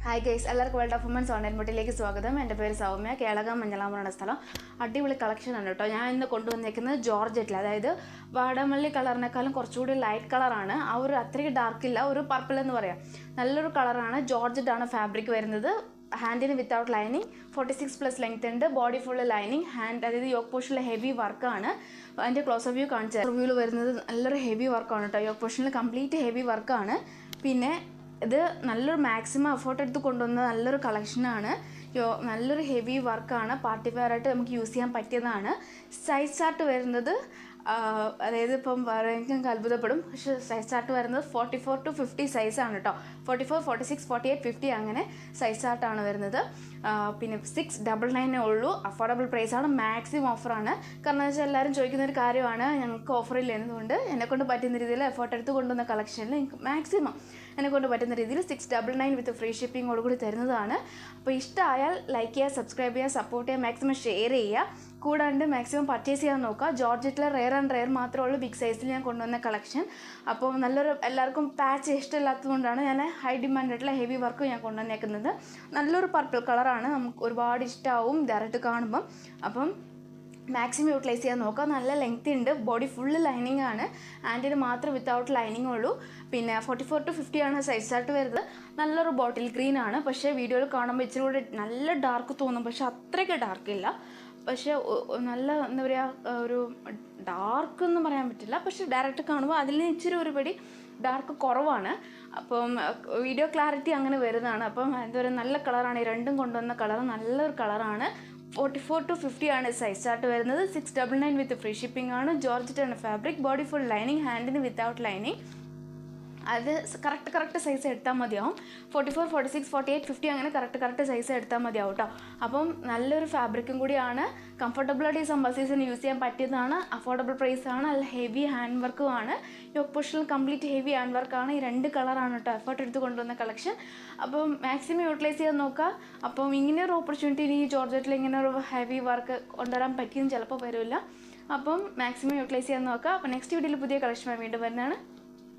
Hi guys, എല്ലാവർക്കും world of women's online ബോട്ടിലേക്ക് സ്വാഗതം. എൻ്റെ പേര് സൗമ്യ. കേളകം മഞ്ഞളാമറാണ് സ്ഥലം. അടിപൊളി കളക്ഷൻ ആണ് കേട്ടോ. ഞാൻ ഇന്ന് കൊണ്ടുവന്നേക്കുന്നത് ജോർജറ്റിൽ, അതായത് വാടാമല്ലി കളറിനേക്കാളും കുറച്ചുകൂടി ലൈറ്റ് കളറാണ്. ആ ഒരു അത്രയ്ക്ക് ഡാർക്കില്ല, ഒരു പർപ്പിൾ എന്ന് പറയാം. നല്ലൊരു കളറാണ്. ജോർജറ്റാണ് ഫാബ്രിക് വരുന്നത്. ഹാൻഡിന് വിത്തൗട്ട് ലൈനിങ്, 46+ ലെങ്ത് ഉണ്ട്. Body full lining. ഹാൻഡ് അതായത് യോക്ക് പോർഷനിൽ ഹെവി വർക്കാണ്. അതിൻ്റെ ക്ലോസ് വ്യൂ കാണിച്ചാൽ റിവ്യൂവിൽ വരുന്നത് നല്ലൊരു ഹെവി വർക്കാണ് കേട്ടോ. യോക്ക് പോർഷനിൽ കംപ്ലീറ്റ് ഹെവി വർക്കാണ്. പിന്നെ ഇത് നല്ലൊരു മാക്സിമം എഫേർട്ട് എടുത്ത് കൊണ്ടുവന്ന നല്ലൊരു കളക്ഷനാണ്. നല്ലൊരു ഹെവി വർക്കാണ്. പാർട്ടി വെയറായിട്ട് നമുക്ക് യൂസ് ചെയ്യാൻ പറ്റിയതാണ്. സൈസ് ചാർട്ട് വരുന്നത് അതായത് ഇപ്പം പറയുമെങ്കിൽ അത്ഭുതപ്പെടും, പക്ഷേ സൈസ് ചാർട്ട് വരുന്നത് 44 to 50 സൈസാണ് കേട്ടോ. 44, 46, 48, 50 അങ്ങനെ സൈസ് ചാർട്ടാണ് വരുന്നത്. പിന്നെ 699 ഉള്ളൂ. അഫോർഡബിൾ പ്രൈസാണ്. മാക്സിമം ഓഫറാണ്. കാരണം എന്ന് വെച്ചാൽ എല്ലാവരും ചോദിക്കുന്നൊരു കാര്യമാണ്, ഞങ്ങൾക്ക് ഓഫറില്ല എന്നതുകൊണ്ട് എന്നെക്കൊണ്ട് പറ്റുന്ന രീതിയിൽ എഫേർട്ട് എടുത്ത് കൊണ്ടുവന്ന കളക്ഷനിൽ എനിക്ക് മാക്സിമം എന്നെക്കൊണ്ട് പറ്റുന്ന രീതിയിൽ 699 വിത്ത് ഫ്രീ ഷിപ്പിങ്ങോടുകൂടി തരുന്നതാണ്. അപ്പോൾ ഇഷ്ടമായാൽ ലൈക്ക് ചെയ്യുക, സബ്സ്ക്രൈബ് ചെയ്യുക, സപ്പോർട്ട് ചെയ്യുക, മാക്സിമം ഷെയർ ചെയ്യുക. കൂടാണ്ട് മാക്സിമം പർച്ചേസ് ചെയ്യാൻ നോക്കുക. ജോർജറ്റിലെ റെയർ മാത്രമേ ഉള്ളൂ ബിഗ് സൈസിൽ ഞാൻ കൊണ്ടുവന്ന കളക്ഷൻ. അപ്പോൾ നല്ലൊരു എല്ലാവർക്കും പാച്ച് ഇഷ്ടമില്ലാത്തതുകൊണ്ടാണ് ഞാൻ ഹൈ ഡിമാൻഡായിട്ടുള്ള ഹെവി വർക്ക് ഞാൻ കൊണ്ടുവന്നേക്കുന്നത്. നല്ലൊരു പർപ്പിൾ കളറാണ്, നമുക്ക് ഒരുപാട് ഇഷ്ടമാവും ഡയറക്റ്റ് കാണുമ്പം. അപ്പം മാക്സിമം യൂട്ടിലൈസ് ചെയ്യാൻ നോക്കുക. നല്ല ലെങ്ത് ഉണ്ട്. ബോഡി ഫുള്ള് ലൈനിങ് ആണ്. ഹാൻഡിന് മാത്രം വിത്തൗട്ട് ലൈനിങ് ഉള്ളൂ. പിന്നെ 44 to 50 ആണ് സൈസ് ചാർട്ട് വരുന്നത്. നല്ലൊരു ബോട്ടിൽ ഗ്രീൻ ആണ്. പക്ഷേ വീഡിയോയിൽ കാണുമ്പോൾ ഇച്ചിരി കൂടെ നല്ല ഡാർക്ക് തോന്നും, പക്ഷേ അത്രയ്ക്ക് ഡാർക്കില്ല. പക്ഷേ നല്ല എന്താ പറയുക, ഒരു ഡാർക്ക് എന്ന് പറയാൻ പറ്റില്ല. പക്ഷേ ഡയറക്റ്റ് കാണുമ്പോൾ അതിൽ ഇച്ചിരി ഒരുപടി ഡാർക്ക് കുറവാണ്. അപ്പം വീഡിയോ ക്ലാരിറ്റി അങ്ങനെ വരുന്നതാണ്. അപ്പം എന്താ പറയുക, നല്ല കളറാണ്. ഈ രണ്ടും കൊണ്ടുവന്ന കളർ നല്ലൊരു കളറാണ്. 44 to 50 ആണ് സൈസ് ചാർട്ട് വരുന്നത്. 699 വിത്ത് ഫ്രീ ഷിപ്പിംഗ് ആണ്. ജോർജറ്റാണ് ഫാബ്രിക്. ബോഡി ഫുൾ ലൈനിങ്, ഹാൻഡിന് വിത്തൗട്ട് ലൈനിങ്. അത് കറക്റ്റ് സൈസ് എടുത്താൽ മതിയാവും. 44, 46, 48, 50 അങ്ങനെ കറക്റ്റ് സൈസ് എടുത്താൽ മതിയാവും കേട്ടോ. അപ്പം നല്ലൊരു ഫാബ്രിക്കും കൂടിയാണ്. കംഫർട്ടബിളായിട്ട് ഈ സമ്മർ സീസൺ യൂസ് ചെയ്യാൻ പറ്റിയതാണ്. അഫോർഡബിൾ പ്രൈസാണ്. നല്ല ഹെവി ഹാൻഡ് വർക്കുമാണ്. യോക്ക് പോർഷനിൽ കംപ്ലീറ്റ് ഹെവി ഹാൻഡ് വർക്കാണ്. ഈ രണ്ട് കളറാണ് കേട്ടോ എഫേർട്ട് എടുത്ത് കൊണ്ടുവന്ന കളക്ഷൻ. അപ്പം മാക്സിമം യൂട്ടിലൈസ് ചെയ്യാൻ നോക്കുക. അപ്പം ഇങ്ങനെ ഒരു ഓപ്പർച്യൂണിറ്റി ഈ ജോർജറ്റിൽ ഇങ്ങനെ ഒരു ഹെവി വർക്ക് കൊണ്ടുവരാൻ പറ്റിയെന്ന് ചിലപ്പോൾ വരില്ല. അപ്പം മാക്സിമം യൂട്ടിലൈസ് ചെയ്യാൻ നോക്കുക. അപ്പോൾ നെക്സ്റ്റ് വീഡിയോയിൽ പുതിയ കളക്ഷനുമായി വീണ്ടും വരുന്നതാണ്.